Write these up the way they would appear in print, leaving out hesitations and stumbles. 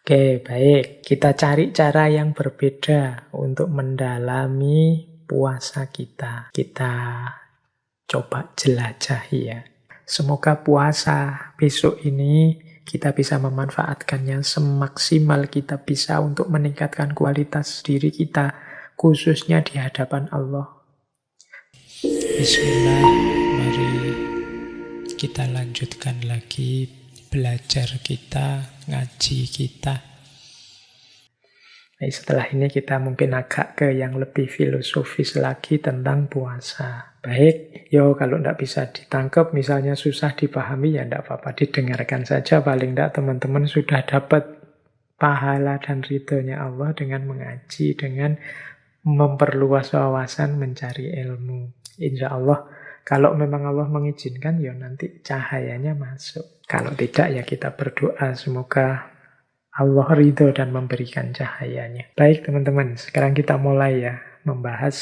Oke, baik. Kita cari cara yang berbeda untuk mendalami puasa kita. Kita coba jelajahi ya. Semoga puasa besok ini kita bisa memanfaatkannya semaksimal kita bisa untuk meningkatkan kualitas diri kita, khususnya di hadapan Allah. Bismillah, mari kita lanjutkan lagi belajar kita, ngaji kita. Nah, setelah ini kita mungkin agak ke yang lebih filosofis lagi tentang puasa. Baik, kalau tidak bisa ditangkap, misalnya susah dipahami, ya tidak apa-apa, didengarkan saja. Paling tidak teman-teman sudah dapat pahala dan ridhonya Allah dengan mengaji, dengan memperluas wawasan, mencari ilmu. Insya Allah, kalau memang Allah mengizinkan, nanti cahayanya masuk. Kalau tidak, ya kita berdoa semoga Allah ridho dan memberikan cahayanya. Baik teman-teman, sekarang kita mulai ya membahas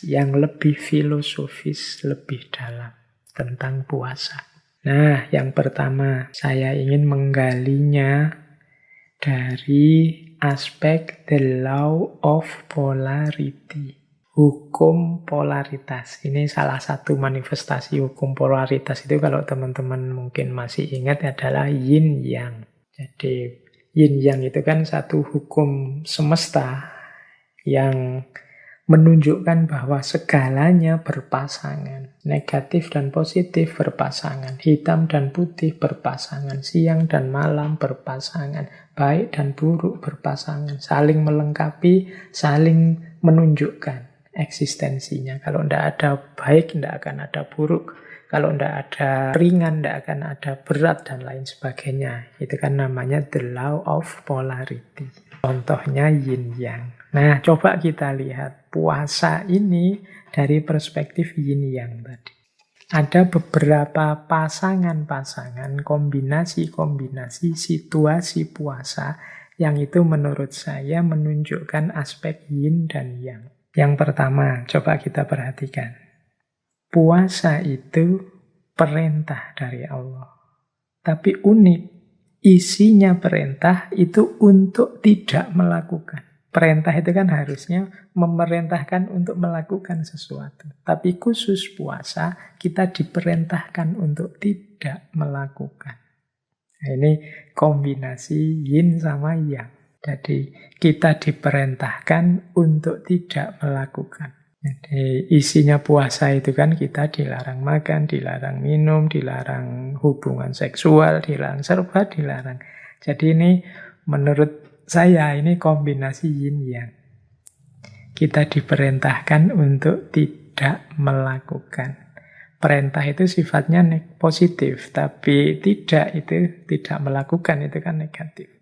yang lebih filosofis, lebih dalam tentang puasa. Nah, yang pertama saya ingin menggalinya dari aspek the law of polarity. Hukum polaritas. Ini salah satu manifestasi hukum polaritas itu kalau teman-teman mungkin masih ingat adalah yin yang. Jadi yin yang itu kan satu hukum semesta yang menunjukkan bahwa segalanya berpasangan. Negatif dan positif berpasangan. Hitam dan putih berpasangan. Siang dan malam berpasangan. Baik dan buruk berpasangan. Saling melengkapi, saling menunjukkan eksistensinya. Kalau tidak ada baik, tidak akan ada buruk. Kalau tidak ada ringan, tidak akan ada berat, dan lain sebagainya. Itu kan namanya the law of polarity. Contohnya yin yang. Nah, coba kita lihat puasa ini dari perspektif yin yang tadi. Ada beberapa pasangan-pasangan, kombinasi-kombinasi situasi puasa yang itu menurut saya menunjukkan aspek yin dan yang. Yang pertama, coba kita perhatikan. Puasa itu perintah dari Allah. Tapi unik, isinya perintah itu untuk tidak melakukan. Perintah itu kan harusnya memerintahkan untuk melakukan sesuatu. Tapi khusus puasa, kita diperintahkan untuk tidak melakukan. Nah, ini kombinasi yin sama yang. Jadi kita diperintahkan untuk tidak melakukan. Jadi isinya puasa itu kan kita dilarang makan, dilarang minum, dilarang hubungan seksual, dilarang serba dilarang. Jadi ini menurut saya ini kombinasi yin yang. Kita diperintahkan untuk tidak melakukan. Perintah itu sifatnya positif, tapi tidak melakukan itu kan negatif.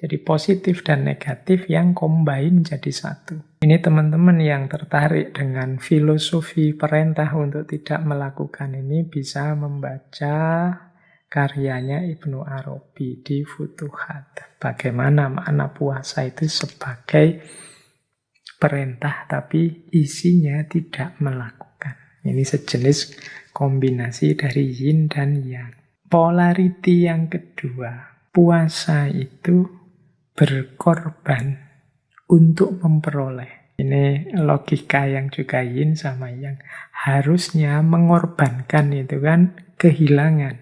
Jadi positif dan negatif yang combine jadi satu. Ini teman-teman yang tertarik dengan filosofi perintah untuk tidak melakukan ini bisa membaca karyanya Ibnu Arabi di Futuhat. Bagaimana makna puasa itu sebagai perintah tapi isinya tidak melakukan. Ini sejenis kombinasi dari yin dan yang. Polarity yang kedua, puasa itu berkorban untuk memperoleh. Ini logika yang juga yin sama yang. Harusnya mengorbankan itu kan kehilangan.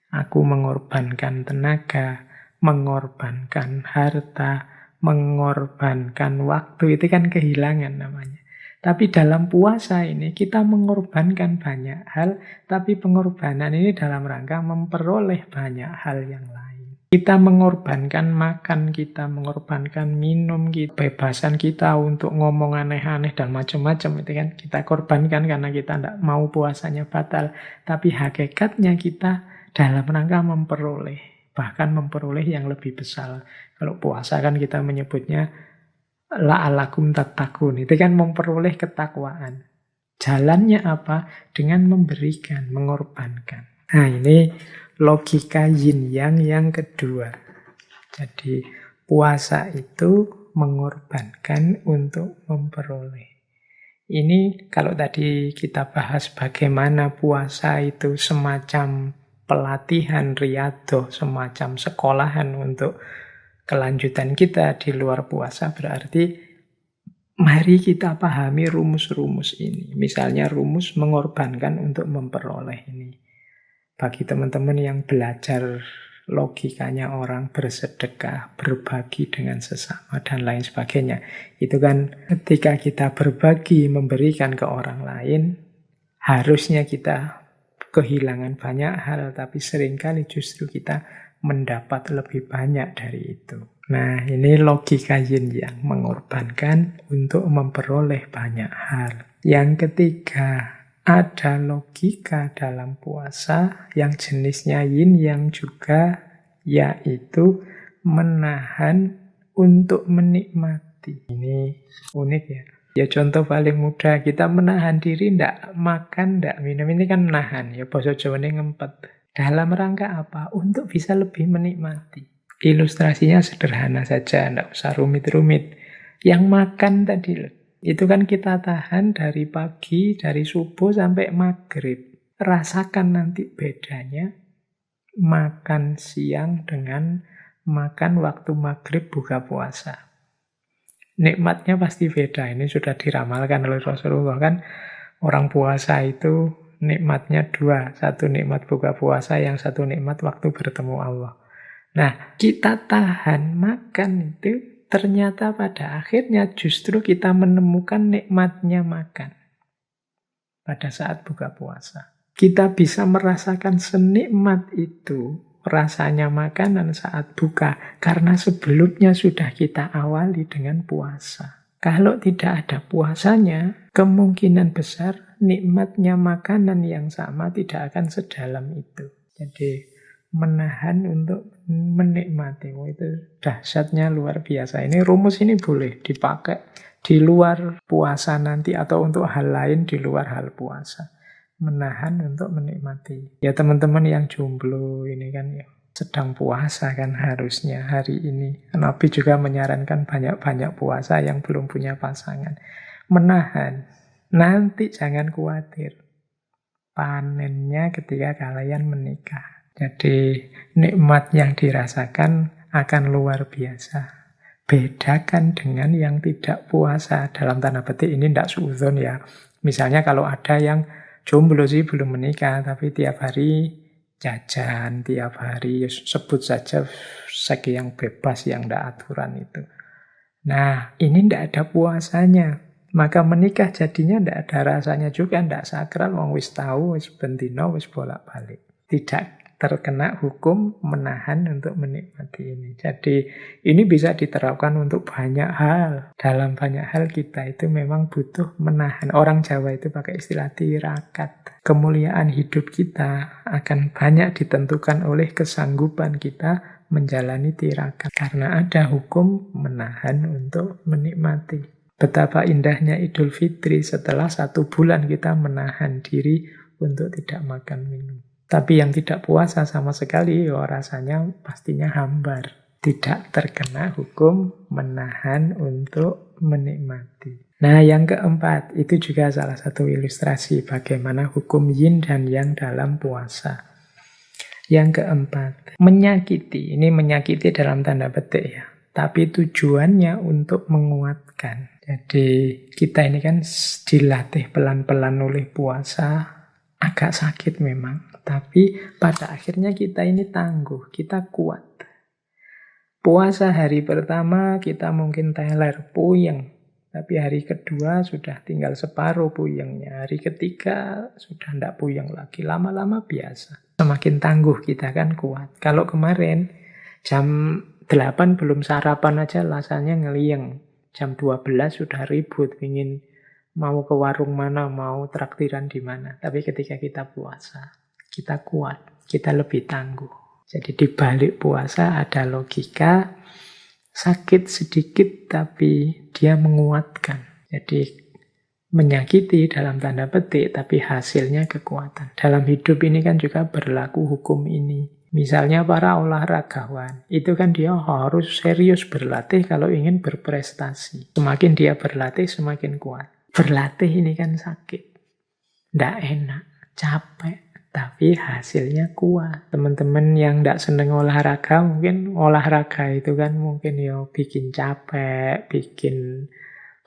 Aku mengorbankan tenaga, mengorbankan harta, mengorbankan waktu, itu kan kehilangan namanya. Tapi dalam puasa ini kita mengorbankan banyak hal, tapi pengorbanan ini dalam rangka memperoleh banyak hal yang lain. Kita mengorbankan makan, kita mengorbankan minum, kebebasan kita untuk ngomong aneh-aneh dan macam-macam. Itu kan kita korbankan karena kita tidak mau puasanya batal. Tapi hakikatnya kita dalam rangka memperoleh. Bahkan memperoleh yang lebih besar. Kalau puasa kan kita menyebutnya la'alakum tattaqun. Itu kan memperoleh ketakwaan. Jalannya apa? Dengan memberikan, mengorbankan. Nah ini logika yin yang kedua. Jadi puasa itu mengorbankan untuk memperoleh. Ini kalau tadi kita bahas bagaimana puasa itu semacam pelatihan riyadhah, semacam sekolahan untuk kelanjutan kita di luar puasa berarti mari kita pahami rumus-rumus ini. Misalnya rumus mengorbankan untuk memperoleh ini. Bagi teman-teman yang belajar logikanya orang bersedekah, berbagi dengan sesama, dan lain sebagainya. Itu kan ketika kita berbagi, memberikan ke orang lain, harusnya kita kehilangan banyak hal, tapi seringkali justru kita mendapat lebih banyak dari itu. Nah, ini logika yin yang mengorbankan untuk memperoleh banyak hal. Yang ketiga, ada logika dalam puasa yang jenisnya yin yang juga, yaitu menahan untuk menikmati. Ini unik ya. Ya contoh paling mudah, kita menahan diri ndak makan, ndak minum, ini kan menahan. Ya basa Jawane ngempet. Dalam rangka apa? Untuk bisa lebih menikmati. Ilustrasinya sederhana saja, ndak usah rumit-rumit. Yang makan tadi loh, itu kan kita tahan dari pagi, dari subuh sampai maghrib. Rasakan nanti bedanya makan siang dengan makan waktu maghrib buka puasa. Nikmatnya pasti beda. Ini sudah diramalkan oleh Rasulullah kan. Orang puasa itu nikmatnya dua. Satu nikmat buka puasa, yang satu nikmat waktu bertemu Allah. Nah, kita tahan makan itu, ternyata pada akhirnya justru kita menemukan nikmatnya makan pada saat buka puasa. Kita bisa merasakan senikmat itu rasanya makanan saat buka, karena sebelumnya sudah kita awali dengan puasa. Kalau tidak ada puasanya, kemungkinan besar nikmatnya makanan yang sama tidak akan sedalam itu. Jadi menahan untuk menikmati, itu dahsyatnya luar biasa. Ini rumus ini boleh dipakai di luar puasa nanti atau untuk hal lain di luar hal puasa. Menahan untuk menikmati. Ya teman-teman yang jomblo ini kan ya sedang puasa kan harusnya hari ini. Nabi juga menyarankan banyak-banyak puasa yang belum punya pasangan. Menahan. Nanti jangan khawatir. Panennya ketika kalian menikah. Jadi nikmat yang dirasakan akan luar biasa. Bedakan dengan yang tidak puasa. Dalam tanda petik ini tidak suudzon ya. Misalnya kalau ada yang jomblo sih belum menikah, tapi tiap hari jajan, tiap hari sebut saja seks yang bebas, yang tidak aturan itu. Nah, ini tidak ada puasanya. Maka menikah jadinya tidak ada rasanya juga, tidak sakral, wong wis tahu, wis bendino, wis bolak-balik. Tidak terkena hukum menahan untuk menikmati ini. Jadi ini bisa diterapkan untuk banyak hal. Dalam banyak hal kita itu memang butuh menahan. Orang Jawa itu pakai istilah tirakat. Kemuliaan hidup kita akan banyak ditentukan oleh kesanggupan kita menjalani tirakat. Karena ada hukum menahan untuk menikmati. Betapa indahnya Idul Fitri, setelah 1 bulan kita menahan diri untuk tidak makan minum. Tapi yang tidak puasa sama sekali, ya rasanya pastinya hambar. Tidak terkena hukum menahan untuk menikmati. Nah, yang keempat, itu juga salah satu ilustrasi bagaimana hukum yin dan yang dalam puasa. Yang keempat, menyakiti. Ini menyakiti dalam tanda petik ya. Tapi tujuannya untuk menguatkan. Jadi kita ini kan dilatih pelan-pelan oleh puasa. Agak sakit memang. Tapi pada akhirnya kita ini tangguh, kita kuat. Puasa hari pertama kita mungkin teler, puyeng. Tapi hari kedua sudah tinggal separuh puyengnya. Hari ketiga sudah tidak puyeng lagi. Lama-lama biasa. Semakin tangguh kita kan kuat. Kalau kemarin jam 8 belum sarapan aja rasanya ngeliyeng. Jam 12 sudah ribut, ingin mau ke warung mana, mau traktiran di mana. Tapi ketika kita puasa, kita kuat, kita lebih tangguh. Jadi di balik puasa ada logika, sakit sedikit tapi dia menguatkan. Jadi menyakiti dalam tanda petik, tapi hasilnya kekuatan. Dalam hidup ini kan juga berlaku hukum ini. Misalnya para olahragawan, itu kan dia harus serius berlatih kalau ingin berprestasi. Semakin dia berlatih, semakin kuat. Berlatih ini kan sakit, tidak enak, capek. tapi hasilnya kuat. Teman-teman yang tidak seneng olahraga, mungkin olahraga itu kan mungkin ya bikin capek, bikin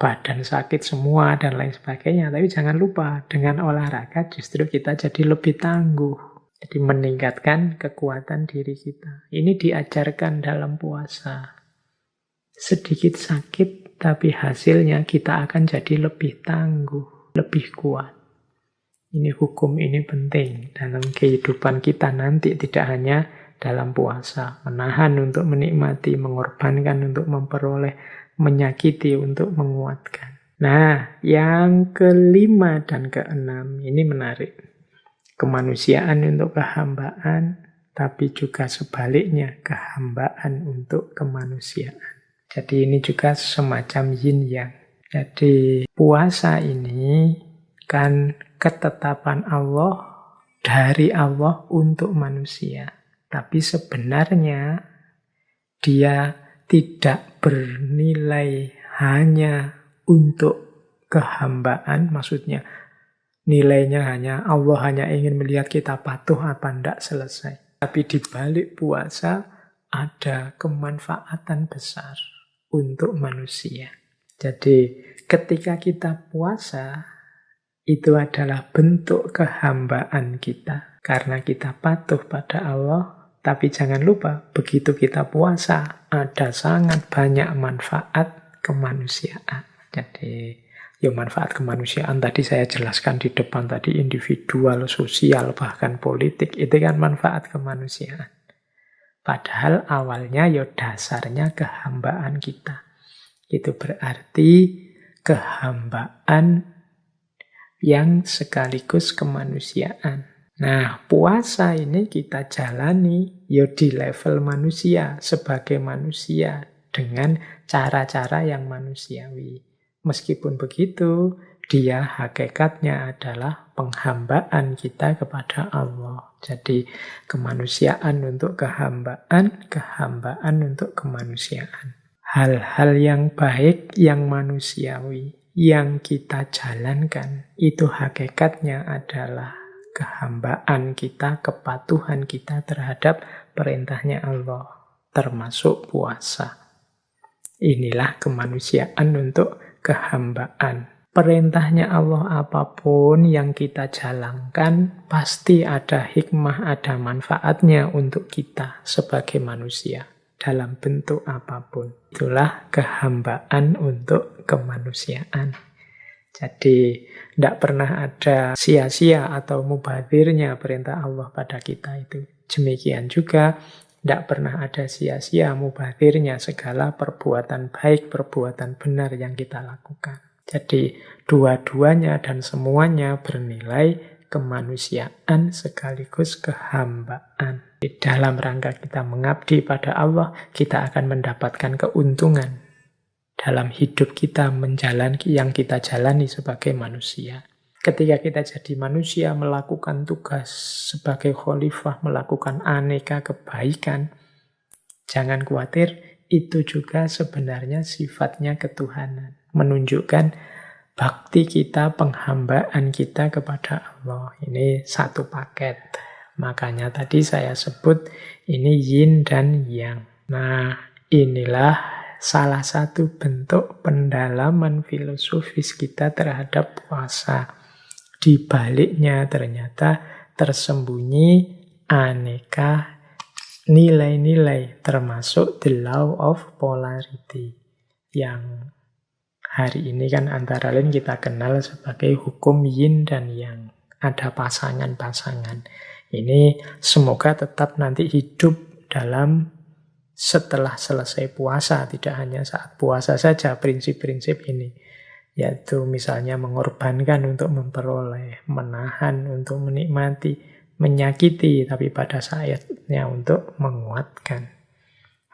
badan sakit semua, dan lain sebagainya. Tapi jangan lupa, dengan olahraga justru kita jadi lebih tangguh. Jadi meningkatkan kekuatan diri kita. Ini diajarkan dalam puasa. Sedikit sakit, tapi hasilnya kita akan jadi lebih tangguh, lebih kuat. Ini hukum, ini penting dalam kehidupan kita nanti, tidak hanya dalam puasa. Menahan untuk menikmati, mengorbankan untuk memperoleh, menyakiti untuk menguatkan. Nah, yang kelima dan keenam, ini menarik. Kemanusiaan untuk kehambaan, tapi juga sebaliknya, kehambaan untuk kemanusiaan. Jadi ini juga semacam yin yang. Jadi puasa ini kan ketetapan Allah, dari Allah untuk manusia. Tapi sebenarnya dia tidak bernilai hanya untuk kehambaan, maksudnya nilainya hanya Allah hanya ingin melihat kita patuh apa enggak, selesai. Tapi di balik puasa ada kemanfaatan besar untuk manusia. Jadi ketika kita puasa, itu adalah bentuk kehambaan kita. Karena kita patuh pada Allah. Tapi jangan lupa, begitu kita puasa, ada sangat banyak manfaat kemanusiaan. Jadi, ya manfaat kemanusiaan tadi saya jelaskan di depan tadi, individual, sosial, bahkan politik. Itu kan manfaat kemanusiaan. Padahal awalnya ya dasarnya kehambaan kita. Itu berarti kehambaan yang sekaligus kemanusiaan. Nah, puasa ini kita jalani ya di level manusia, sebagai manusia, dengan cara-cara yang manusiawi. Meskipun begitu, dia hakikatnya adalah penghambaan kita kepada Allah. Jadi kemanusiaan untuk kehambaan, kehambaan untuk kemanusiaan. Hal-hal yang baik, yang manusiawi, yang kita jalankan, itu hakikatnya adalah kehambaan kita, kepatuhan kita terhadap perintahnya Allah, termasuk puasa. Inilah kemanusiaan untuk kehambaan. Perintahnya Allah apapun yang kita jalankan, pasti ada hikmah, ada manfaatnya untuk kita sebagai manusia, dalam bentuk apapun. Itulah kehambaan untuk kemanusiaan. Jadi, tidak pernah ada sia-sia atau mubadirnya perintah Allah pada kita itu. Demikian juga, tidak pernah ada sia-sia mubadirnya segala perbuatan baik, perbuatan benar yang kita lakukan. Jadi, dua-duanya dan semuanya bernilai kemanusiaan sekaligus kehambaan. Di dalam rangka kita mengabdi pada Allah, kita akan mendapatkan keuntungan dalam hidup kita menjalani yang kita jalani sebagai manusia. Ketika kita jadi manusia, melakukan tugas sebagai khalifah, melakukan aneka kebaikan, jangan khawatir, itu juga sebenarnya sifatnya ketuhanan. Menunjukkan bakti kita, penghambaan kita kepada Allah. Ini satu paket. Makanya tadi saya sebut ini yin dan yang. Nah, inilah salah satu bentuk pendalaman filosofis kita terhadap puasa. Di baliknya ternyata tersembunyi aneka nilai-nilai, termasuk the law of polarity, yang hari ini kan antara lain kita kenal sebagai hukum yin dan yang. Ada pasangan-pasangan. Ini semoga tetap nanti hidup dalam setelah selesai puasa, tidak hanya saat puasa saja prinsip-prinsip ini. Yaitu misalnya mengorbankan untuk memperoleh, menahan untuk menikmati, menyakiti, tapi pada saatnya untuk menguatkan.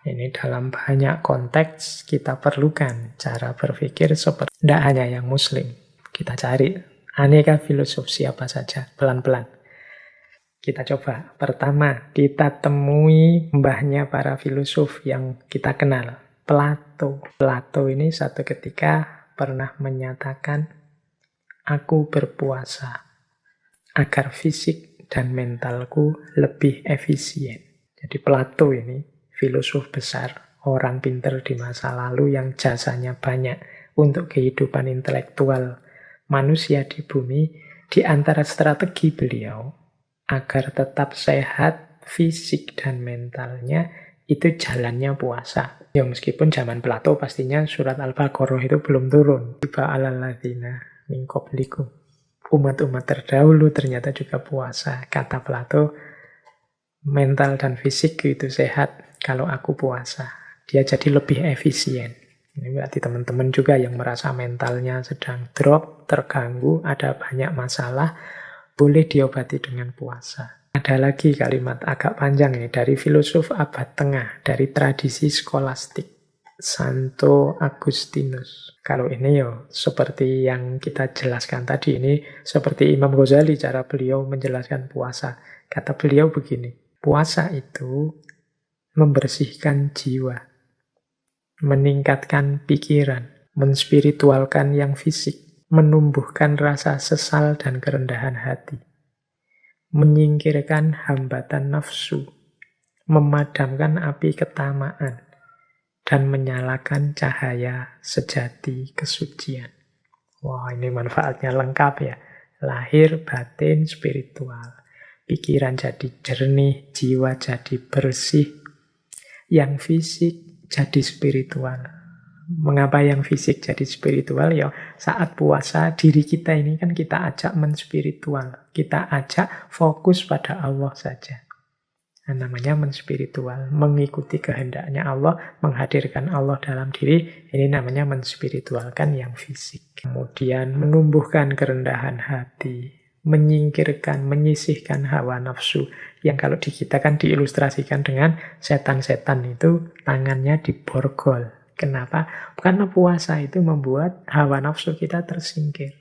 Ini dalam banyak konteks kita perlukan cara berpikir seperti, tidak hanya yang muslim. Kita cari aneka filosof siapa saja, pelan-pelan. Kita coba. Pertama, kita temui mbahnya para filosof yang kita kenal. Plato. Plato ini satu ketika pernah menyatakan, aku berpuasa agar fisik dan mentalku lebih efisien. Jadi Plato ini filosof besar, orang pinter di masa lalu yang jasanya banyak untuk kehidupan intelektual manusia di bumi. Di antara strategi beliau agar tetap sehat fisik dan mentalnya, itu jalannya puasa. Ya meskipun zaman Plato pastinya surat Al-Baqarah itu belum turun. Tiba alal ladzina min qablikum. Umat-umat terdahulu ternyata juga puasa. Kata Plato, mental dan fisik itu sehat kalau aku puasa. Dia jadi lebih efisien. Ini berarti teman-teman juga yang merasa mentalnya sedang drop, terganggu, ada banyak masalah, boleh diobati dengan puasa. Ada lagi kalimat agak panjang ini dari filosof abad tengah, dari tradisi skolastik, Santo Agustinus. Kalau ini yo seperti yang kita jelaskan tadi, ini seperti Imam Ghazali cara beliau menjelaskan puasa. Kata beliau begini, puasa itu membersihkan jiwa, meningkatkan pikiran, menspiritualkan yang fisik, menumbuhkan rasa sesal dan kerendahan hati, menyingkirkan hambatan nafsu, memadamkan api ketamaan, dan menyalakan cahaya sejati kesucian. Wah, ini manfaatnya lengkap ya. Lahir, batin, spiritual. Pikiran jadi jernih, jiwa jadi bersih. Yang fisik jadi spiritual. Mengapa yang fisik jadi spiritual? Ya, saat puasa diri kita ini kan kita ajak menspiritual. Kita ajak fokus pada Allah saja. Nah, namanya menspiritual, mengikuti kehendaknya Allah, menghadirkan Allah dalam diri, ini namanya menspiritualkan yang fisik. Kemudian menumbuhkan kerendahan hati, menyingkirkan, menyisihkan hawa nafsu, yang kalau di kita kan diilustrasikan dengan setan-setan itu tangannya diborgol. Kenapa? Karena puasa itu membuat hawa nafsu kita tersingkir.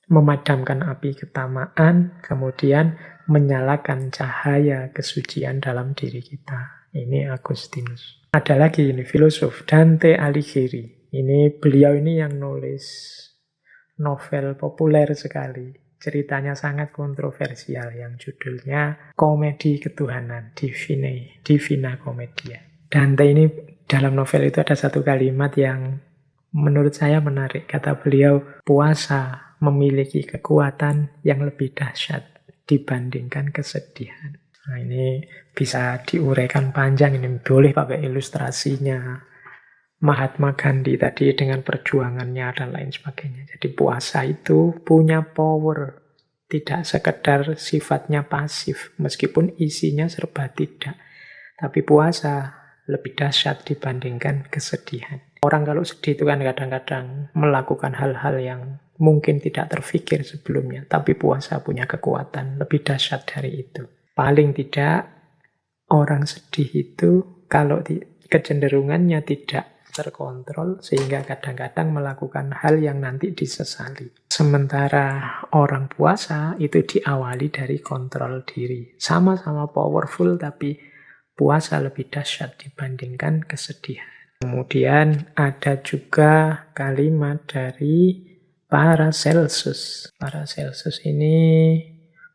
Memadamkan api ketamaan, kemudian menyalakan cahaya kesucian dalam diri kita. Ini Agustinus. Ada lagi ini filosof Dante Alighieri. Ini beliau ini yang nulis novel populer sekali. Ceritanya sangat kontroversial yang judulnya Komedi Ketuhanan, Divina Commedia. Dante ini dalam novel itu ada satu kalimat yang menurut saya menarik. Kata beliau, puasa memiliki kekuatan yang lebih dahsyat dibandingkan kesedihan. Nah, ini bisa diuraikan panjang, ini boleh pakai ilustrasinya Mahatma Gandhi tadi dengan perjuangannya dan lain sebagainya. Jadi puasa itu punya power, tidak sekedar sifatnya pasif, meskipun isinya serba tidak. Tapi puasa lebih dahsyat dibandingkan kesedihan. Orang kalau sedih itu kan kadang-kadang melakukan hal-hal yang mungkin tidak terfikir sebelumnya, tapi puasa punya kekuatan lebih dahsyat dari itu. Paling tidak orang sedih itu kalau kecenderungannya tidak terkontrol sehingga kadang-kadang melakukan hal yang nanti disesali. Sementara orang puasa itu diawali dari kontrol diri. Sama-sama powerful tapi puasa lebih dahsyat dibandingkan kesedihan. Kemudian ada juga kalimat dari Paracelsus. Paracelsus ini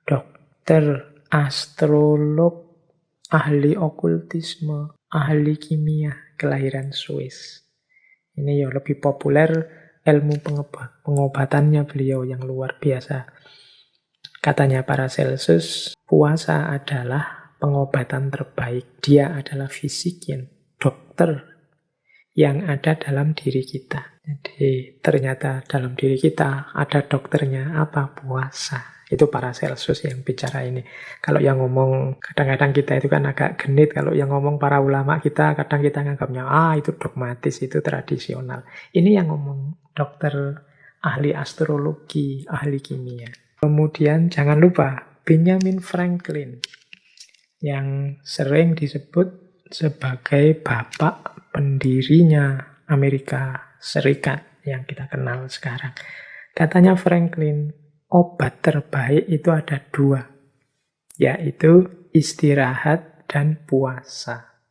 dokter, astrolog, ahli okultisme, ahli kimia, kelahiran Swiss. Ini ya lebih populer ilmu pengobatannya beliau yang luar biasa. Katanya Paracelsus, puasa adalah pengobatan terbaik. Dia adalah physician, dokter yang ada dalam diri kita. Jadi ternyata dalam diri kita ada dokternya apa? Puasa. Itu Paracelsus yang bicara ini. Kalau yang ngomong, kadang-kadang kita itu kan agak genit. Kalau yang ngomong para ulama kita, kadang kita nganggapnya, itu dogmatis, itu tradisional. Ini yang ngomong dokter, ahli astrologi, ahli kimia. Kemudian jangan lupa Benjamin Franklin, yang sering disebut sebagai bapak pendirinya Amerika Serikat yang kita kenal sekarang. Katanya Franklin, obat terbaik itu ada 2, yaitu istirahat dan puasa.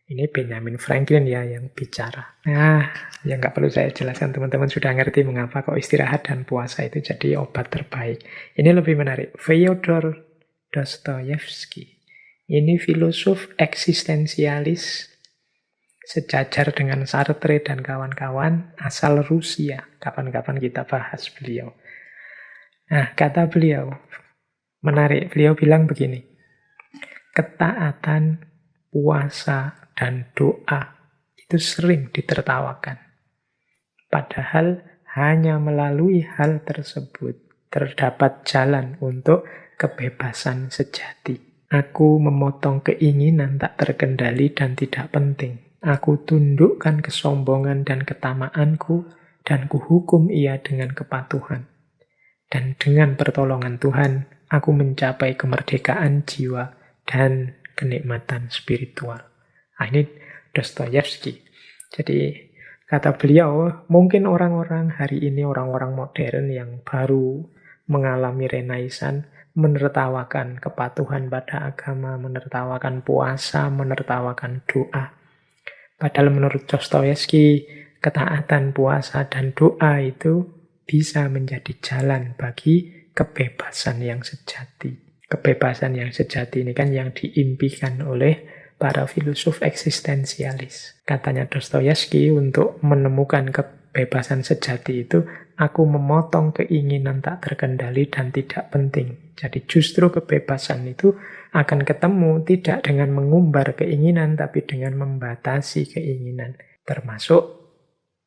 Ini Benjamin Franklin ya yang bicara. Nah, ya nggak perlu saya jelaskan, teman-teman sudah ngerti mengapa kok istirahat dan puasa itu jadi obat terbaik. Ini lebih menarik. Fyodor Dostoyevsky. Ini filosof eksistensialis sejajar dengan Sartre dan kawan-kawan, asal Rusia. Kapan-kapan kita bahas beliau. Nah, kata beliau, menarik. Beliau bilang begini, ketaatan, puasa, dan doa itu sering ditertawakan. Padahal hanya melalui hal tersebut terdapat jalan untuk kebebasan sejati. Aku memotong keinginan tak terkendali dan tidak penting. Aku tundukkan kesombongan dan ketamaanku, dan kuhukum ia dengan kepatuhan. Dan dengan pertolongan Tuhan, aku mencapai kemerdekaan jiwa dan kenikmatan spiritual. Nah, ini Dostoyevsky. Jadi kata beliau, mungkin orang-orang hari ini, orang-orang modern yang baru mengalami renaisan, menertawakan kepatuhan pada agama, menertawakan puasa, menertawakan doa. Padahal menurut Dostoyevsky, ketaatan, puasa, dan doa itu bisa menjadi jalan bagi kebebasan yang sejati. Kebebasan yang sejati ini kan yang diimpikan oleh para filosof eksistensialis. Katanya Dostoyevsky, untuk menemukan kebebasan sejati itu, aku memotong keinginan tak terkendali dan tidak penting. Jadi justru kebebasan itu akan ketemu tidak dengan mengumbar keinginan, tapi dengan membatasi keinginan. Termasuk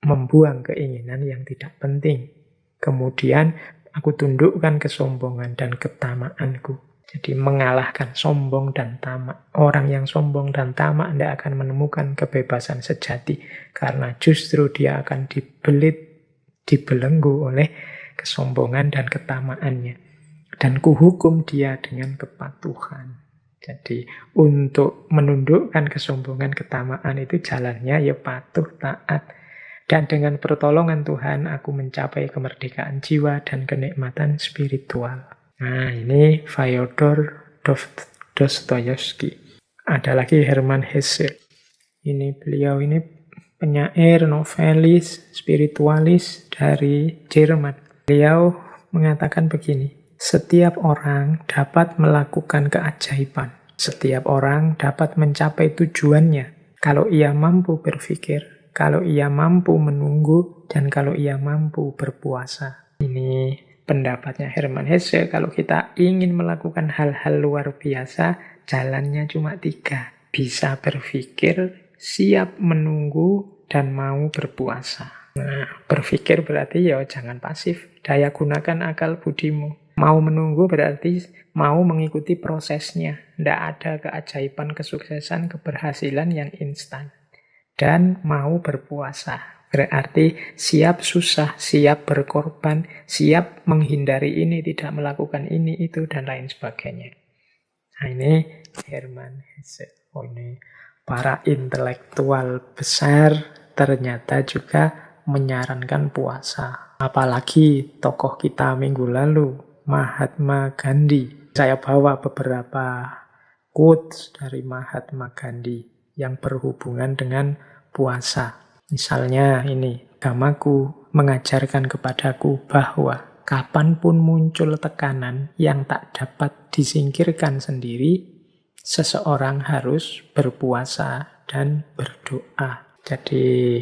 membuang keinginan yang tidak penting. Kemudian aku tundukkan kesombongan dan ketamaanku. Jadi mengalahkan sombong dan tamak. Orang yang sombong dan tamak tidak akan menemukan kebebasan sejati. Karena justru dia akan dibelenggu oleh kesombongan dan ketamaannya. Dan kuhukum dia dengan kepatuhan. Jadi untuk menundukkan kesombongan, ketamaan itu jalannya ya patuh, taat. Dan dengan pertolongan Tuhan aku mencapai kemerdekaan jiwa dan kenikmatan spiritual. Nah, ini Fyodor Dostoyevsky. Ada lagi Hermann Hesse. Beliau ini penyair, novelis, spiritualis dari Jerman. Beliau mengatakan begini, setiap orang dapat melakukan keajaiban. Setiap orang dapat mencapai tujuannya kalau ia mampu berpikir, kalau ia mampu menunggu, dan kalau ia mampu berpuasa. Ini pendapatnya Hermann Hesse. Kalau kita ingin melakukan hal-hal luar biasa, jalannya cuma 3. Bisa berpikir, siap menunggu, dan mau berpuasa. Nah, berpikir berarti ya jangan pasif. Daya gunakan akal budimu. Mau menunggu berarti mau mengikuti prosesnya. Tidak ada keajaiban, kesuksesan, keberhasilan yang instan. Dan mau berpuasa. Berarti siap susah, siap berkorban, siap menghindari ini, tidak melakukan ini, itu, dan lain sebagainya. Nah, ini Hermann Hesse. Oh, ini para intelektual besar ternyata juga menyarankan puasa. Apalagi tokoh kita minggu lalu, Mahatma Gandhi. Saya bawa beberapa quotes dari Mahatma Gandhi yang berhubungan dengan puasa. Misalnya ini, agamaku mengajarkan kepadaku bahwa kapanpun muncul tekanan yang tak dapat disingkirkan sendiri, seseorang harus berpuasa dan berdoa. Jadi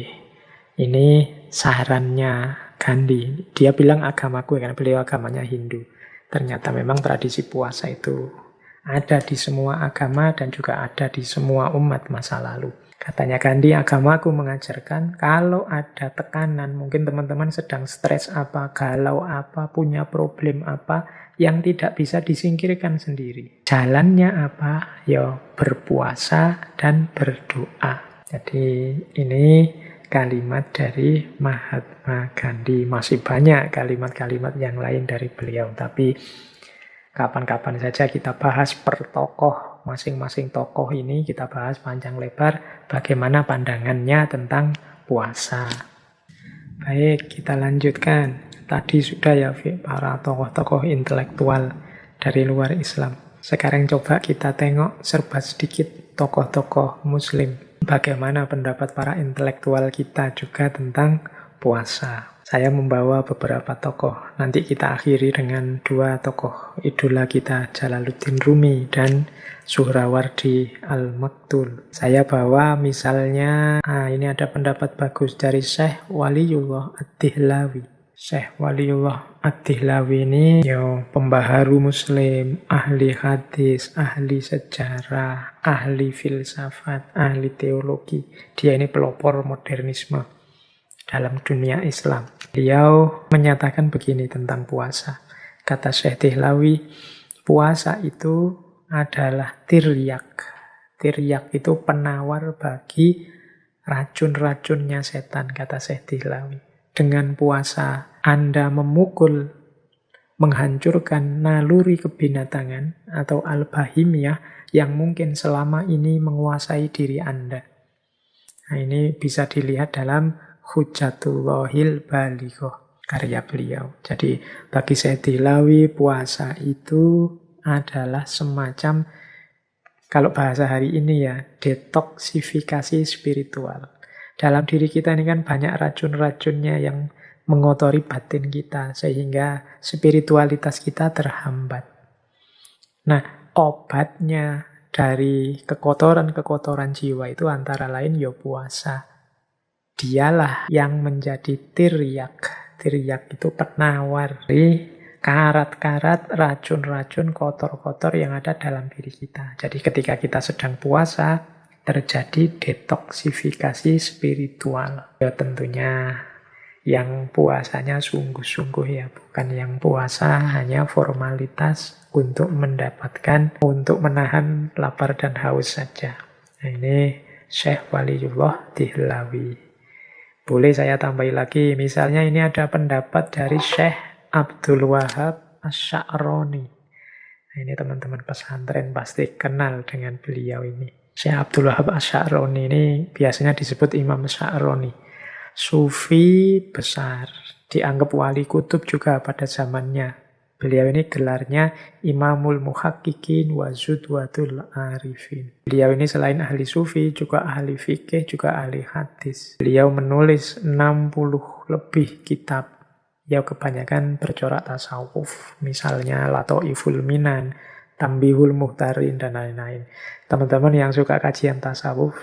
ini sarannya Gandhi. Dia bilang agamaku, karena beliau agamanya Hindu. Ternyata memang tradisi puasa itu ada di semua agama dan juga ada di semua umat masa lalu. Katanya Gandhi, agamaku mengajarkan kalau ada tekanan, mungkin teman-teman sedang stres apa, galau apa, punya problem apa, yang tidak bisa disingkirkan sendiri. Jalannya apa? Ya berpuasa dan berdoa. Jadi ini kalimat dari Mahatma Gandhi. Masih banyak kalimat-kalimat yang lain dari beliau, tapi kapan-kapan saja kita bahas per tokoh. Masing-masing tokoh ini kita bahas panjang lebar bagaimana pandangannya tentang puasa. Baik, kita lanjutkan. Tadi sudah ya para tokoh-tokoh intelektual dari luar Islam. Sekarang coba kita tengok serba sedikit tokoh-tokoh Muslim. bagaimana pendapat para intelektual kita juga tentang puasa. Saya membawa beberapa tokoh. Nanti kita akhiri dengan dua tokoh idola kita, Jalaluddin Rumi dan Suhrawardi Al-Maktul. Saya bawa misalnya, ini ada pendapat bagus dari Syekh Waliullah Ad-Dihlawi. Syekh Waliullah Ad-Dihlawi ini pembaharu muslim, ahli hadis, ahli sejarah, ahli filsafat, ahli teologi. Dia ini pelopor modernisme dalam dunia Islam. Beliau menyatakan begini tentang puasa. Kata Syekh Dihlawi, puasa itu adalah tiryak. Tiryak itu penawar bagi racun-racunnya setan, kata Syekh Dihlawi. Dengan puasa Anda memukul, menghancurkan naluri kebinatangan atau al-bahimiyah yang mungkin selama ini menguasai diri Anda. Nah, ini bisa dilihat dalam Hujjatullahil Balighah, karya beliau. Jadi bagi Syekh Dihlawi, puasa itu adalah semacam, kalau bahasa hari ini ya, detoksifikasi spiritual. Dalam diri kita ini kan banyak racun-racunnya yang mengotori batin kita, sehingga spiritualitas kita terhambat. Nah, obatnya dari kekotoran-kekotoran jiwa itu antara lain ya puasa. Dialah yang menjadi tiryak. Tiryak itu penawar dari karat-karat, racun-racun, kotor-kotor yang ada dalam diri kita. Jadi ketika kita sedang puasa, terjadi detoksifikasi spiritual. Ya tentunya yang puasanya sungguh-sungguh ya, bukan yang puasa hanya formalitas untuk mendapatkan, untuk menahan lapar dan haus saja. Nah, ini Syekh Waliullah Dihlawi. Boleh saya tambahi lagi, misalnya ini ada pendapat dari Syekh Abdul Wahab Asy-Sya'rani. Nah, ini teman-teman pesantren pasti kenal dengan beliau ini. Syekh Abdul Wahab Asy-Sya'rani ini biasanya disebut Imam Sya'rani. Sufi besar, dianggap wali kutub juga pada zamannya. Beliau ini gelarnya Imamul Muhaqqiqin wa Zudwatul Arifin. Beliau ini selain ahli sufi, juga ahli fikih, juga ahli hadis. Beliau menulis 60 lebih kitab. Ya kebanyakan bercorak tasawuf. Misalnya Lataiful Minan, Tambihul Muhtarin, dan lain-lain. Teman-teman yang suka kajian tasawuf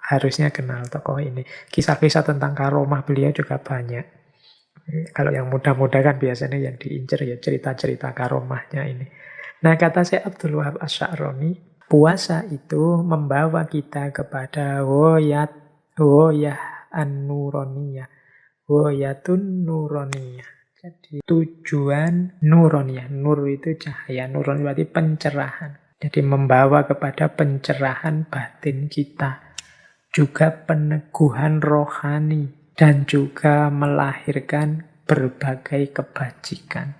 harusnya kenal tokoh ini. Kisah-kisah tentang karomah beliau juga banyak. Kalau yang muda-muda kan biasanya yang diincer ya cerita-cerita karomahnya ini. Nah, kata Syekh Abdul Wahab Asy-Sya'rani, puasa itu membawa kita kepada woyah an-nuroniyah. Woyatun nuroniyah. Jadi tujuan nuroniyah. Nur itu cahaya, nuron berarti pencerahan. Jadi membawa kepada pencerahan batin kita. Juga peneguhan rohani. Dan juga melahirkan berbagai kebajikan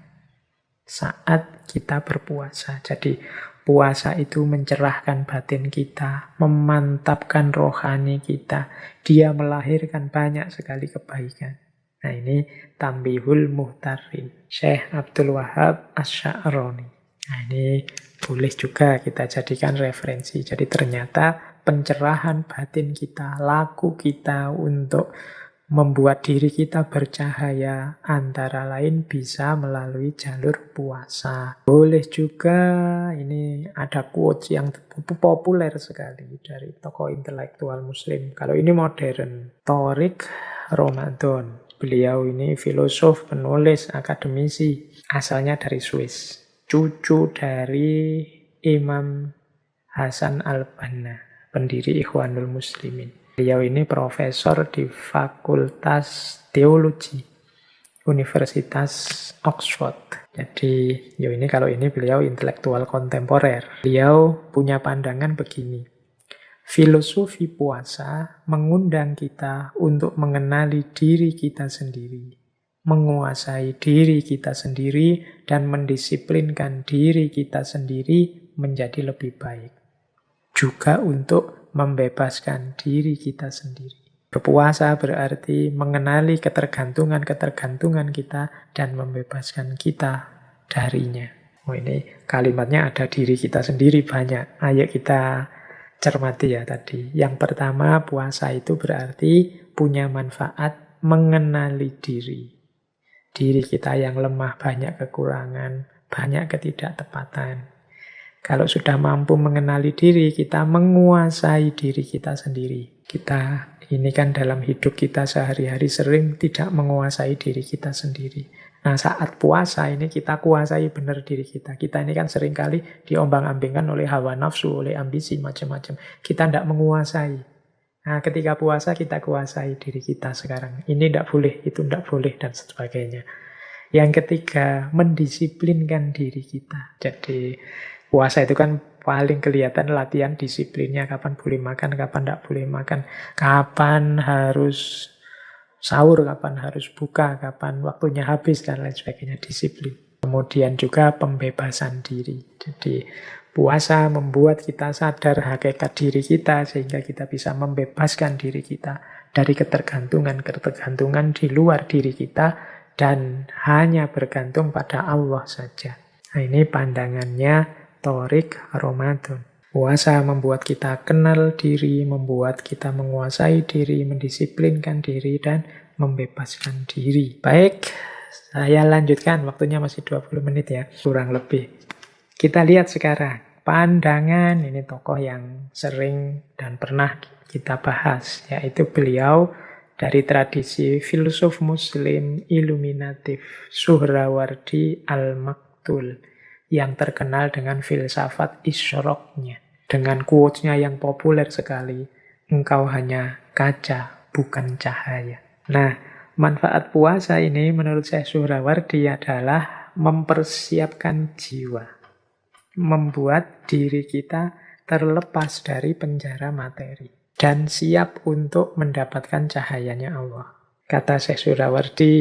saat kita berpuasa. Jadi puasa itu mencerahkan batin kita, memantapkan rohani kita. Dia melahirkan banyak sekali kebaikan. Nah, ini Tambihul Muhtarin, Syekh Abdul Wahab Asy-Sya'rani. Nah, ini boleh juga kita jadikan referensi. Jadi ternyata pencerahan batin kita, laku kita untuk membuat diri kita bercahaya antara lain bisa melalui jalur puasa. Boleh juga, ini ada quotes yang populer sekali dari tokoh intelektual muslim. Kalau ini modern, Thariq Ramadan. Beliau ini filosof, penulis, akademisi, asalnya dari Swiss. Cucu dari Imam Hasan al-Banna, pendiri Ikhwanul Muslimin. Beliau ini profesor di Fakultas Teologi Universitas Oxford. Jadi, kalau ini beliau intelektual kontemporer. Beliau punya pandangan begini. Filosofi puasa mengundang kita untuk mengenali diri kita sendiri, menguasai diri kita sendiri, dan mendisiplinkan diri kita sendiri menjadi lebih baik. Juga untuk membebaskan diri kita sendiri. Berpuasa berarti mengenali ketergantungan-ketergantungan kita dan membebaskan kita darinya. Ini kalimatnya ada diri kita sendiri banyak. Ayo kita cermati ya tadi. Yang pertama, puasa itu berarti punya manfaat mengenali diri. Diri kita yang lemah, banyak kekurangan, banyak ketidaktepatan. Kalau sudah mampu mengenali diri, kita menguasai diri kita sendiri. Kita ini kan dalam hidup kita sehari-hari sering tidak menguasai diri kita sendiri. Nah, saat puasa ini kita kuasai benar diri kita. Kita ini kan seringkali diombang-ambingkan oleh hawa nafsu, oleh ambisi, macam-macam. Kita tidak menguasai. Nah, ketika puasa kita kuasai diri kita sekarang. Ini tidak boleh, itu tidak boleh, dan sebagainya. Yang ketiga, mendisiplinkan diri kita. Jadi, puasa itu kan paling kelihatan latihan disiplinnya. Kapan boleh makan, kapan tidak boleh makan. Kapan harus sahur, kapan harus buka, kapan waktunya habis, dan lain sebagainya. Disiplin. Kemudian juga pembebasan diri. Jadi, puasa membuat kita sadar hakikat diri kita, sehingga kita bisa membebaskan diri kita dari ketergantungan di luar diri kita, dan hanya bergantung pada Allah saja. Nah, ini pandangannya Thoriq Ramadan. Puasa membuat kita kenal diri, membuat kita menguasai diri, mendisiplinkan diri, dan membebaskan diri. Baik, saya lanjutkan. Waktunya masih 20 menit ya, kurang lebih. Kita lihat sekarang pandangan ini tokoh yang sering dan pernah kita bahas, yaitu beliau dari tradisi filsuf muslim iluminatif Suhrawardi Al-Maktul, yang terkenal dengan filsafat isyroknya, dengan quotes-nya yang populer sekali, engkau hanya kaca, bukan cahaya. Nah, manfaat puasa ini menurut saya Suhrawardi adalah mempersiapkan jiwa, membuat diri kita terlepas dari penjara materi dan siap untuk mendapatkan cahayanya Allah. Kata Syekh Suhrawardi,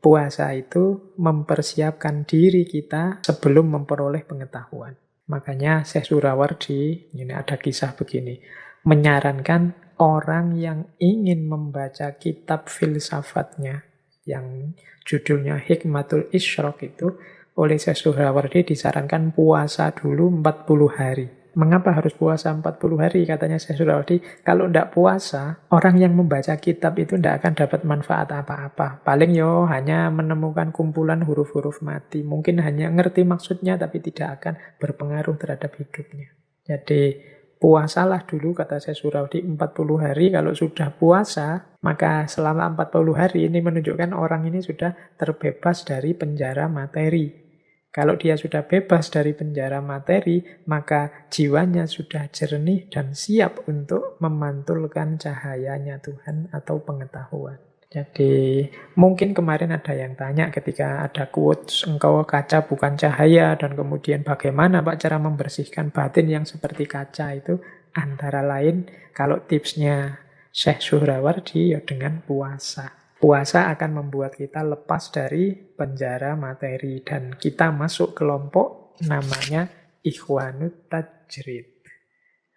puasa itu mempersiapkan diri kita sebelum memperoleh pengetahuan. Makanya Syekh Suhrawardi, ini ada kisah begini, menyarankan orang yang ingin membaca kitab filsafatnya yang judulnya Hikmatul Isyraq itu, oleh Syekh Suhrawardi disarankan puasa dulu 40 hari. Mengapa harus puasa 40 hari? Katanya Syekh Suhrawardi, kalau tidak puasa, orang yang membaca kitab itu tidak akan dapat manfaat apa-apa. Paling hanya menemukan kumpulan huruf-huruf mati. Mungkin hanya ngerti maksudnya, tapi tidak akan berpengaruh terhadap hidupnya. Jadi, puasalah dulu, kata Syekh Suhrawardi, 40 hari. Kalau sudah puasa, maka selama 40 hari ini menunjukkan orang ini sudah terbebas dari penjara materi. Kalau dia sudah bebas dari penjara materi, maka jiwanya sudah jernih dan siap untuk memantulkan cahayanya Tuhan atau pengetahuan. Jadi mungkin kemarin ada yang tanya ketika ada quotes, engkau kaca bukan cahaya, dan kemudian bagaimana Pak cara membersihkan batin yang seperti kaca itu, antara lain kalau tipsnya Syekh Suhrawardi ya dengan puasa. Puasa akan membuat kita lepas dari penjara materi dan kita masuk kelompok namanya Ikhwanut Tajrid.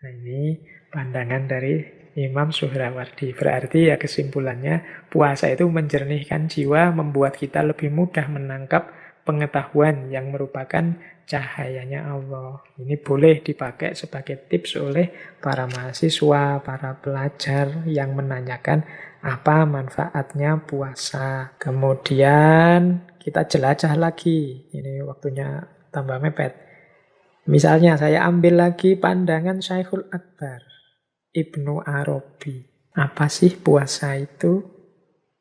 Nah, ini pandangan dari Imam Suhrawardi. Berarti ya kesimpulannya puasa itu menjernihkan jiwa, membuat kita lebih mudah menangkap pengetahuan yang merupakan cahayanya Allah. Ini boleh dipakai sebagai tips oleh para mahasiswa, para pelajar yang menanyakan apa manfaatnya puasa. Kemudian kita jelajah lagi. Ini waktunya tambah mepet. Misalnya saya ambil lagi pandangan Syekhul Akbar, Ibnu Arabi. Apa sih puasa itu?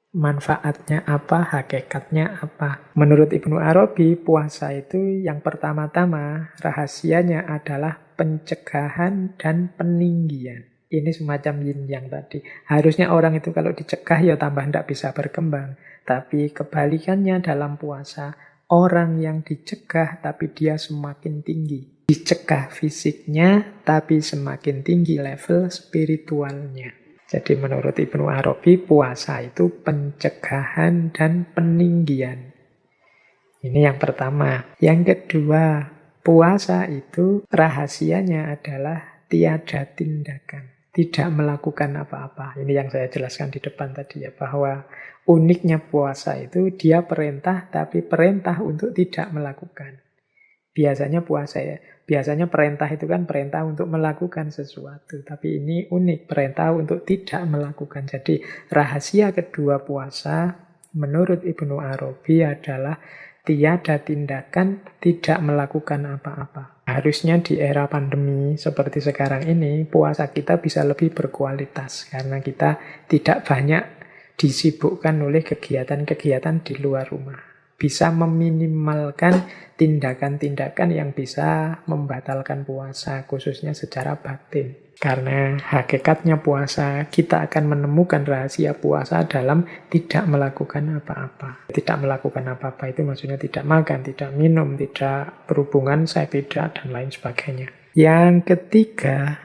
Manfaatnya apa? Hakikatnya apa? Menurut Ibnu Arabi, puasa itu yang pertama-tama rahasianya adalah pencegahan dan peninggian. Ini semacam yin yang tadi. Harusnya orang itu kalau dicegah ya tambah tidak bisa berkembang. Tapi kebalikannya dalam puasa, orang yang dicegah tapi dia semakin tinggi. Dicegah fisiknya tapi semakin tinggi level spiritualnya. Jadi menurut Ibnu Arabi, puasa itu pencegahan dan peninggian. Ini yang pertama. Yang kedua, puasa itu rahasianya adalah tiada tindakan. Tidak melakukan apa-apa. Ini yang saya jelaskan di depan tadi ya, bahwa uniknya puasa itu dia perintah, tapi perintah untuk tidak melakukan. Biasanya puasa ya. Biasanya perintah itu kan perintah untuk melakukan sesuatu. Tapi ini unik, perintah untuk tidak melakukan. Jadi rahasia kedua puasa menurut Ibnu Arabi adalah tiada tindakan tidak melakukan apa-apa. Harusnya di era pandemi seperti sekarang ini, puasa kita bisa lebih berkualitas. Karena kita tidak banyak disibukkan oleh kegiatan-kegiatan di luar rumah. Bisa meminimalkan tindakan-tindakan yang bisa membatalkan puasa, khususnya secara batin. Karena hakikatnya puasa, kita akan menemukan rahasia puasa dalam tidak melakukan apa-apa. Tidak melakukan apa-apa itu maksudnya tidak makan, tidak minum, tidak berhubungan seks, tidak, dan lain sebagainya. Yang ketiga,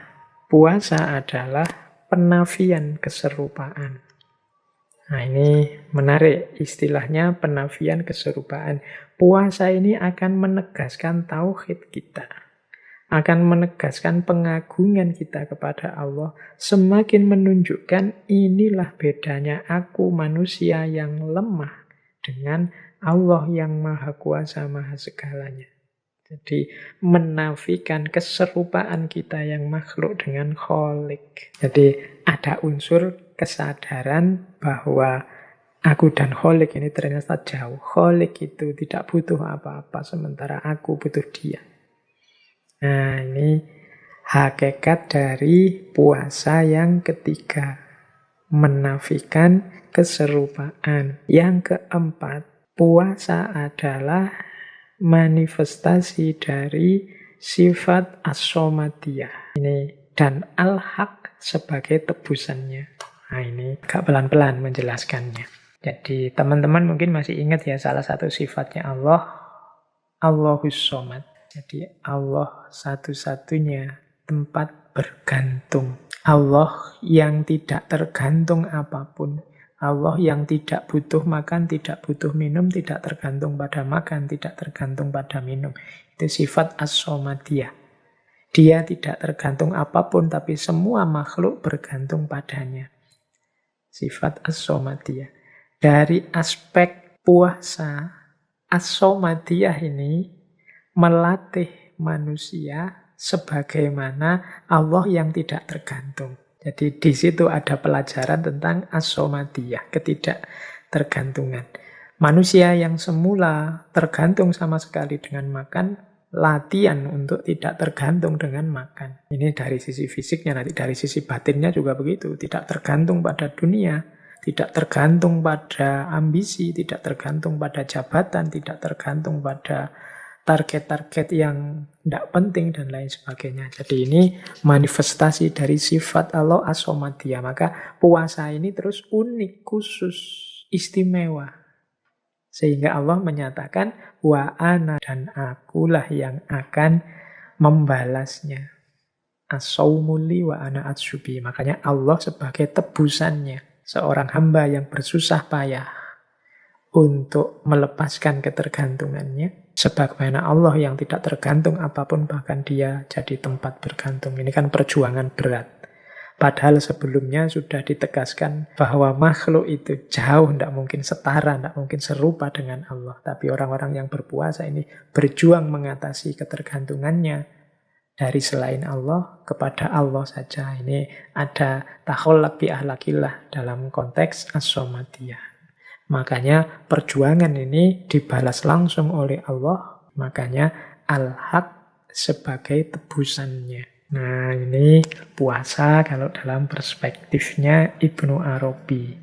puasa adalah penafian keserupaan. Nah ini menarik, istilahnya penafian keserupaan. Puasa ini akan menegaskan tauhid kita. Akan menegaskan pengagungan kita kepada Allah. Semakin menunjukkan inilah bedanya aku manusia yang lemah dengan Allah yang maha kuasa, maha segalanya. Jadi menafikan keserupaan kita yang makhluk dengan Khalik. Jadi ada unsur kesadaran bahwa aku dan Khalik ini ternyata jauh. Khalik itu tidak butuh apa-apa, sementara aku butuh dia. Nah ini hakikat dari puasa yang ketiga. Menafikan keserupaan. Yang keempat, puasa adalah manifestasi dari sifat as-somadiyah. Ini dan al-haq sebagai tebusannya. Nah ini agak pelan-pelan menjelaskannya. Jadi teman-teman mungkin masih ingat ya salah satu sifatnya Allah, Allahus Somad. Jadi Allah satu-satunya tempat bergantung. Allah yang tidak tergantung apapun. Allah yang tidak butuh makan, tidak butuh minum, tidak tergantung pada makan, tidak tergantung pada minum. Itu sifat as-somadiyah. Dia tidak tergantung apapun, tapi semua makhluk bergantung padanya. Sifat as-somadiyah. Dari aspek puasa, as-somadiyah ini melatih manusia sebagaimana Allah yang tidak tergantung. Jadi di situ ada pelajaran tentang as-somadiyah, ketidaktergantungan. Manusia yang semula tergantung sama sekali dengan makan, latihan untuk tidak tergantung dengan makan. Ini dari sisi fisiknya, nanti dari sisi batinnya juga begitu. Tidak tergantung pada dunia, tidak tergantung pada ambisi, tidak tergantung pada jabatan, tidak tergantung pada target-target yang tidak penting dan lain sebagainya. Jadi ini manifestasi dari sifat Allah as-somadiyah. Maka puasa ini terus unik, khusus, istimewa. Sehingga Allah menyatakan wa ana, dan akulah yang akan membalasnya. As-saumuli wa ana atsubi. Makanya Allah sebagai tebusannya. Seorang hamba yang bersusah payah untuk melepaskan ketergantungannya. Sebagaimana Allah yang tidak tergantung apapun, bahkan dia jadi tempat bergantung. Ini kan perjuangan berat. Padahal sebelumnya sudah ditegaskan bahwa makhluk itu jauh, tidak mungkin setara, tidak mungkin serupa dengan Allah. Tapi orang-orang yang berpuasa ini berjuang mengatasi ketergantungannya dari selain Allah kepada Allah saja. Ini ada takhollaq bi ahlakillah dalam konteks as-somadiyah. Makanya perjuangan ini dibalas langsung oleh Allah. Makanya al-haq sebagai tebusannya. Nah ini puasa kalau dalam perspektifnya Ibnu Arabi.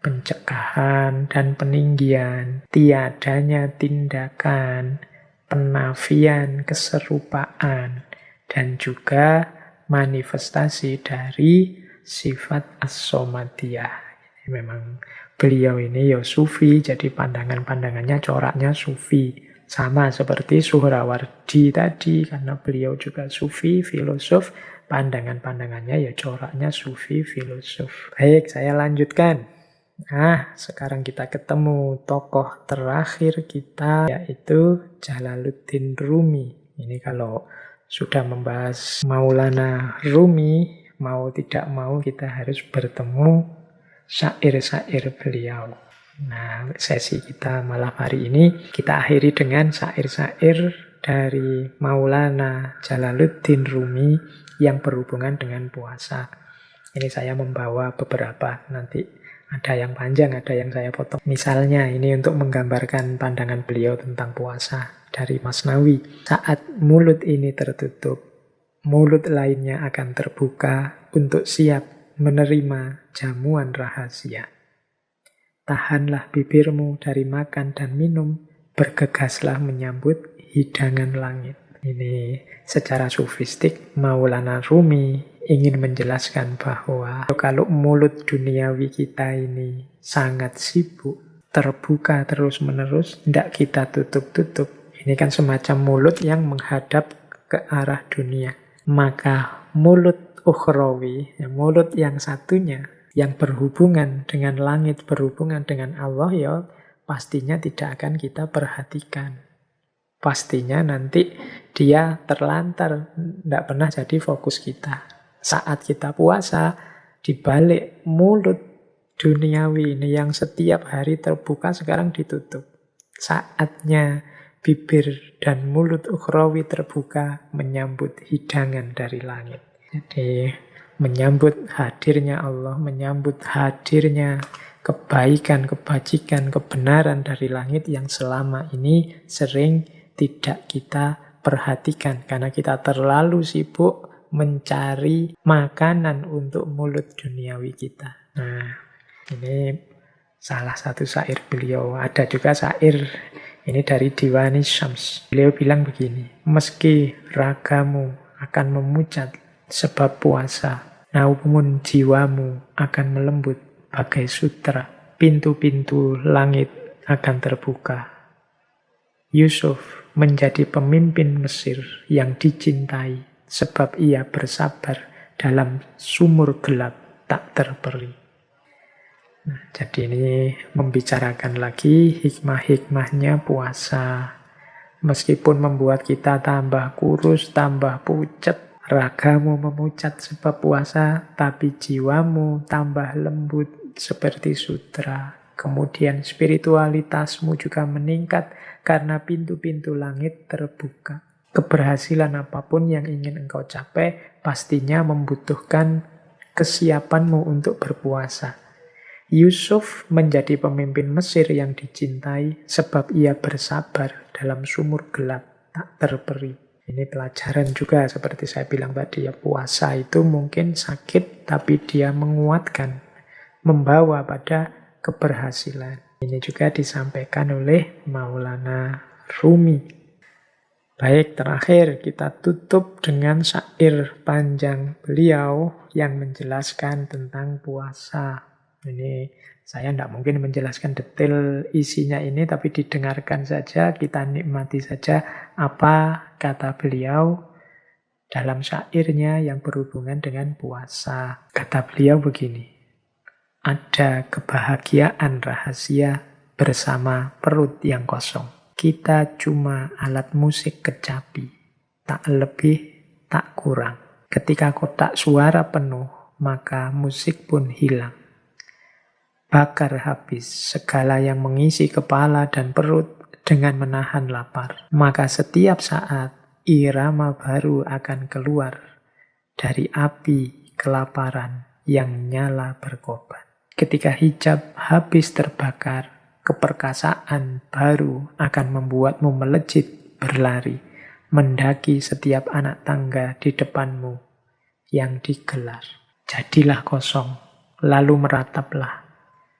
Pencegahan dan peninggian, tiadanya tindakan, penafian keserupaan, dan juga manifestasi dari sifat as-somadiyah. Memang beliau ini ya sufi, jadi pandangan-pandangannya coraknya sufi. Sama seperti Suhrawardi tadi, karena beliau juga sufi, filosof, pandangan-pandangannya ya coraknya sufi, filosof. Baik, saya lanjutkan. Nah, sekarang kita ketemu tokoh terakhir kita, yaitu Jalaluddin Rumi. Ini kalau sudah membahas Maulana Rumi, mau tidak mau kita harus bertemu syair-syair beliau. Nah, sesi kita malam hari ini kita akhiri dengan syair-syair dari Maulana Jalaluddin Rumi yang berhubungan dengan puasa. Ini saya membawa beberapa, nanti ada yang panjang, ada yang saya potong. Misalnya ini untuk menggambarkan pandangan beliau tentang puasa dari Masnawi. Saat mulut ini tertutup, mulut lainnya akan terbuka untuk siap menerima jamuan rahasia. Tahanlah bibirmu dari makan dan minum, bergegaslah menyambut hidangan langit. Ini secara sufistik Maulana Rumi ingin menjelaskan bahwa kalau mulut duniawi kita ini sangat sibuk, terbuka terus-menerus, tidak kita tutup-tutup. Ini kan semacam mulut yang menghadap ke arah dunia. Maka mulut ukhrawi, mulut yang satunya, yang berhubungan dengan langit, berhubungan dengan Allah, ya pastinya tidak akan kita perhatikan. Pastinya nanti dia terlantar, tidak pernah jadi fokus kita. Saat kita puasa, di balik mulut duniawi ini yang setiap hari terbuka, sekarang ditutup. Saatnya bibir dan mulut ukhrawi terbuka menyambut hidangan dari langit. Jadi menyambut hadirnya Allah, menyambut hadirnya kebaikan, kebajikan, kebenaran dari langit yang selama ini sering tidak kita perhatikan karena kita terlalu sibuk mencari makanan untuk mulut duniawi kita. Nah, ini salah satu syair beliau. Ada juga syair ini dari Diwani Syams. Beliau bilang begini, meski ragamu akan memucat sebab puasa, namun jiwamu akan melembut bagai sutra, pintu-pintu langit akan terbuka. Yusuf menjadi pemimpin Mesir yang dicintai sebab ia bersabar dalam sumur gelap tak terperi. Nah, jadi ini membicarakan lagi hikmah-hikmahnya puasa. Meskipun membuat kita tambah kurus, tambah pucat, ragamu memucat sebab puasa, tapi jiwamu tambah lembut seperti sutra. Kemudian spiritualitasmu juga meningkat karena pintu-pintu langit terbuka. Keberhasilan apapun yang ingin engkau capai pastinya membutuhkan kesiapanmu untuk berpuasa. Yusuf menjadi pemimpin Mesir yang dicintai sebab ia bersabar dalam sumur gelap tak terperi. Ini pelajaran juga seperti saya bilang tadi ya, puasa itu mungkin sakit tapi dia menguatkan, membawa pada keberhasilan. Ini juga disampaikan oleh Maulana Rumi. Baik, terakhir kita tutup dengan syair panjang beliau yang menjelaskan tentang puasa. Ini saya tidak mungkin menjelaskan detail isinya ini, tapi didengarkan saja, kita nikmati saja apa kata beliau dalam syairnya yang berhubungan dengan puasa. Kata beliau begini, ada kebahagiaan rahasia bersama perut yang kosong. Kita cuma alat musik kecapi, tak lebih, tak kurang. Ketika kotak suara penuh, maka musik pun hilang. Bakar habis segala yang mengisi kepala dan perut dengan menahan lapar. Maka setiap saat irama baru akan keluar dari api kelaparan yang nyala berkobar. Ketika hijab habis terbakar, keperkasaan baru akan membuatmu melejit berlari, mendaki setiap anak tangga di depanmu yang digelar. Jadilah kosong, lalu merataplah,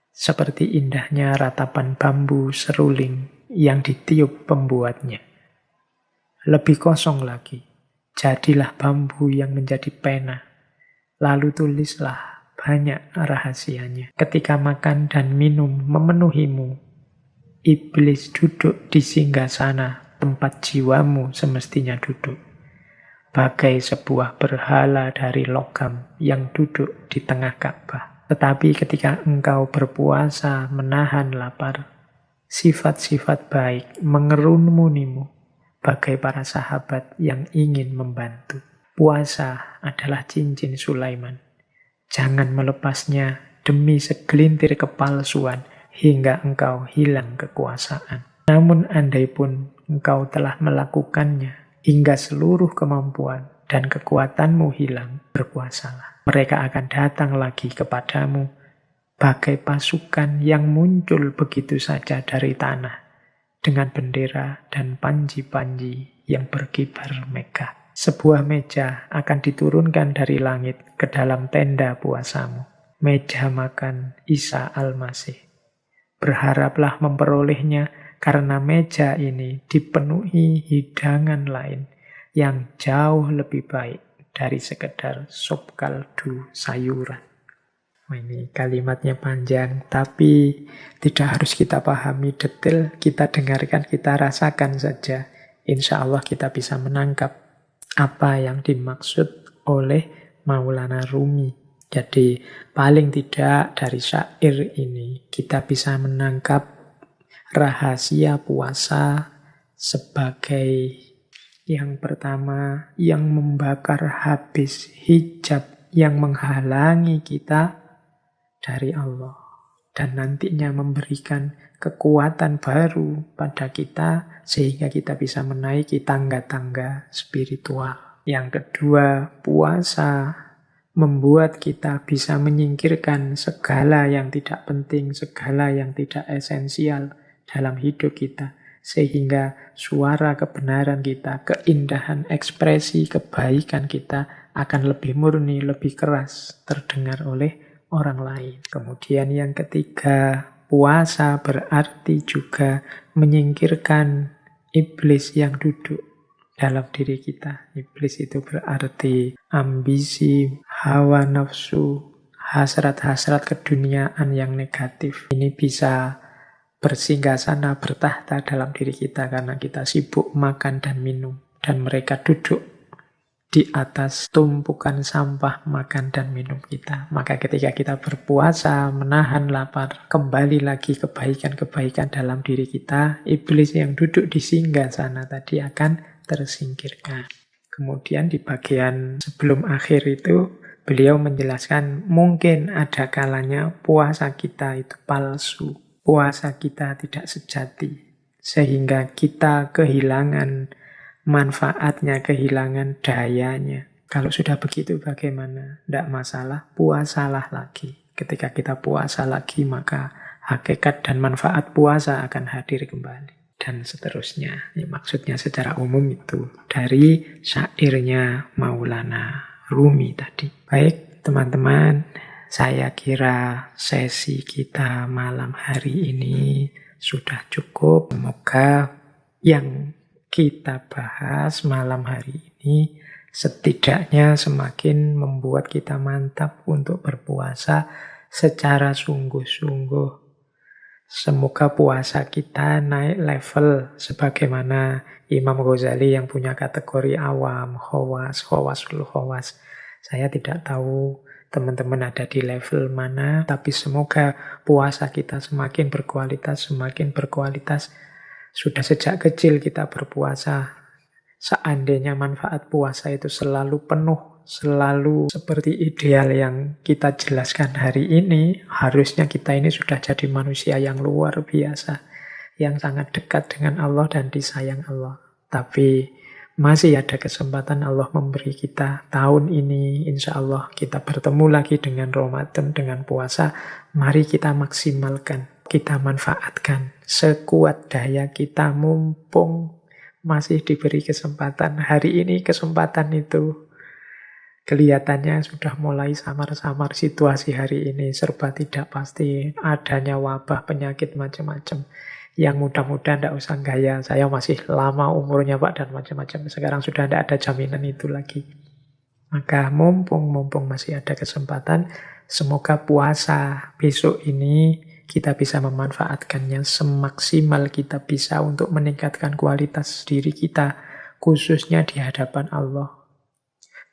seperti indahnya ratapan bambu seruling yang ditiup pembuatnya. Lebih kosong lagi, jadilah bambu yang menjadi pena, lalu tulislah banyak rahasianya. Ketika makan dan minum memenuhimu, iblis duduk di singgasana tempat jiwamu semestinya duduk. Bagai sebuah berhala dari logam yang duduk di tengah Ka'bah. Tetapi ketika engkau berpuasa menahan lapar, sifat-sifat baik mengerunimu bagai para sahabat yang ingin membantu. Puasa adalah cincin Sulaiman. Jangan melepasnya demi segelintir kepalsuan hingga engkau hilang kekuasaan. Namun andai pun engkau telah melakukannya hingga seluruh kemampuan dan kekuatanmu hilang, berpuasalah. Mereka akan datang lagi kepadamu bagai pasukan yang muncul begitu saja dari tanah dengan bendera dan panji-panji yang berkibar megah. Sebuah meja akan diturunkan dari langit ke dalam tenda puasamu. Meja makan Isa Al-Masih. Berharaplah memperolehnya karena meja ini dipenuhi hidangan lain yang jauh lebih baik dari sekedar sop kaldu sayuran. Ini kalimatnya panjang, tapi tidak harus kita pahami detail, kita dengarkan, kita rasakan saja. Insya Allah kita bisa menangkap apa yang dimaksud oleh Maulana Rumi. Jadi paling tidak dari syair ini kita bisa menangkap rahasia puasa sebagai yang pertama, yang membakar habis hijab yang menghalangi kita dari Allah. Dan nantinya memberikan kekuatan baru pada kita sehingga kita bisa menaiki tangga-tangga spiritual. Yang kedua, puasa membuat kita bisa menyingkirkan segala yang tidak penting, segala yang tidak esensial dalam hidup kita. Sehingga suara kebenaran kita, keindahan ekspresi kebaikan kita akan lebih murni, lebih keras terdengar oleh orang lain. Kemudian yang ketiga, puasa berarti juga menyingkirkan iblis yang duduk dalam diri kita. Iblis itu berarti ambisi, hawa nafsu, hasrat-hasrat keduniaan yang negatif. Ini bisa bersinggasana, bertahta dalam diri kita karena kita sibuk makan dan minum. Dan mereka duduk di atas tumpukan sampah makan dan minum kita. Maka ketika kita berpuasa, menahan lapar, kembali lagi kebaikan-kebaikan dalam diri kita, iblis yang duduk di singgasana tadi akan tersingkirkan. Kemudian di bagian sebelum akhir itu, beliau menjelaskan mungkin ada kalanya puasa kita itu palsu. Puasa kita tidak sejati. Sehingga kita kehilangan manfaatnya, kehilangan dayanya. Kalau sudah begitu bagaimana? Tidak masalah, puasalah lagi. Ketika kita puasa lagi, maka hakikat dan manfaat puasa akan hadir kembali. Dan seterusnya. Ya, maksudnya secara umum itu dari syairnya Maulana Rumi tadi. Baik, teman-teman. Saya kira sesi kita malam hari ini sudah cukup. Semoga yang kita bahas malam hari ini setidaknya semakin membuat kita mantap untuk berpuasa secara sungguh-sungguh. Semoga puasa kita naik level sebagaimana Imam Ghazali yang punya kategori awam, khawas, khawasul khawas. Saya tidak tahu teman-teman ada di level mana, tapi semoga puasa kita semakin berkualitas, semakin berkualitas. Sudah sejak kecil kita berpuasa. Seandainya manfaat puasa itu selalu penuh, selalu seperti ideal yang kita jelaskan hari ini, harusnya kita ini sudah jadi manusia yang luar biasa, yang sangat dekat dengan Allah dan disayang Allah. Tapi masih ada kesempatan Allah memberi kita tahun ini, insya Allah kita bertemu lagi dengan Ramadan, dengan puasa. Mari kita maksimalkan, kita manfaatkan sekuat daya kita, mumpung masih diberi kesempatan. Hari ini kesempatan itu kelihatannya sudah mulai samar-samar. Situasi hari ini serba tidak pasti, adanya wabah, penyakit macam-macam. Yang mudah-mudahan tidak usah gaya, saya masih lama umurnya Pak dan macam-macam. Sekarang sudah tidak ada jaminan itu lagi. Maka mumpung masih ada kesempatan, semoga puasa besok ini kita bisa memanfaatkannya semaksimal kita bisa untuk meningkatkan kualitas diri kita, khususnya di hadapan Allah.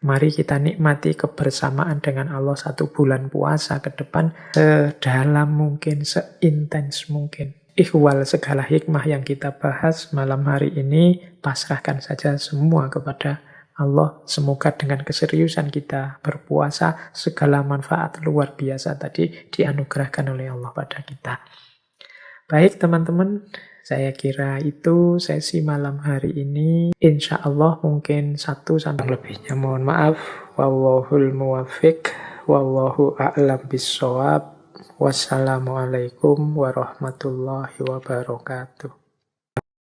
Mari kita nikmati kebersamaan dengan Allah 1 bulan puasa ke depan sedalam mungkin, seintens mungkin. Ikhwal segala hikmah yang kita bahas malam hari ini, pasrahkan saja semua kepada Allah. Semoga dengan keseriusan kita berpuasa, segala manfaat luar biasa tadi dianugerahkan oleh Allah pada kita. Baik teman-teman, Saya kira itu sesi malam hari ini. Insya Allah mungkin 1 sampai lebihnya. Mohon maaf. Wallahul muwaffiq. Wallahu a'lam bissawab. Wassalamualaikum warahmatullahi wabarakatuh.